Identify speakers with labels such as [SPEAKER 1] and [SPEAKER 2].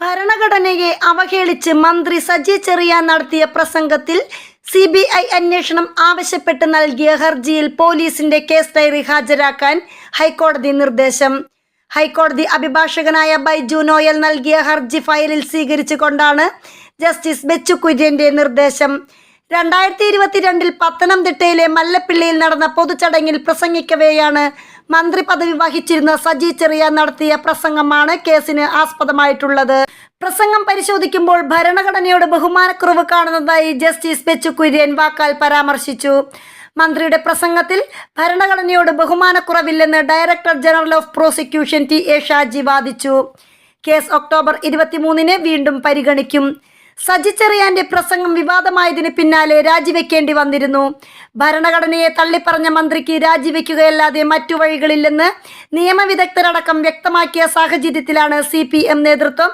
[SPEAKER 1] ഭരണഘടനയെ അവഹേളിച്ച് മന്ത്രി സജി ചെറിയാൻ നടത്തിയ പ്രസംഗത്തിൽ CBI അന്വേഷണം ആവശ്യപ്പെട്ട് നൽകിയ ഹർജിയിൽ പോലീസിന്റെ കേസ് ഡയറി ഹാജരാക്കാൻ ഹൈക്കോടതി നിർദ്ദേശം. ഹൈക്കോടതി അഭിഭാഷകനായ ബൈജു നോയൽ നൽകിയ ഹർജി ഫയലിൽ സ്വീകരിച്ചുകൊണ്ടാണ് ജസ്റ്റിസ് ബെച്ചു കുര്യന്റെ നിർദ്ദേശം. 2022 പത്തനംതിട്ടയിലെ മല്ലപ്പിള്ളിയിൽ നടന്ന പൊതുചടങ്ങിൽ പ്രസംഗിക്കവെയാണ് മന്ത്രി പദവി വഹിച്ചിരുന്ന സജി ചെറിയാൻ നടത്തിയ പ്രസംഗമാണ് കേസിന് ആസ്പദമായിട്ടുള്ളത്. പ്രസംഗം പരിശോധിക്കുമ്പോൾ ഭരണഘടനയോട് ബഹുമാനക്കുറവ് കാണുന്നതായി ജസ്റ്റിസ് ബെച്ചു കുര്യൻ വാക്കാൽ പരാമർശിച്ചു. മന്ത്രിയുടെ പ്രസംഗത്തിൽ ഭരണഘടനയോട് ബഹുമാനക്കുറവില്ലെന്ന് director general of prosecution TA Shaji വാദിച്ചു. കേസ് ഒക്ടോബർ 23 വീണ്ടും പരിഗണിക്കും. സജി ചെറിയാന്റെ പ്രസംഗം വിവാദമായതിന് പിന്നാലെ രാജിവെക്കേണ്ടി വന്നിരുന്നു. ഭരണഘടനയെ തള്ളിപ്പറഞ്ഞ മന്ത്രിക്ക് രാജിവെക്കുകയല്ലാതെ മറ്റു വഴികളില്ലെന്ന് നിയമവിദഗ്ധരടക്കം വ്യക്തമാക്കിയ സാഹചര്യത്തിലാണ് CPM നേതൃത്വം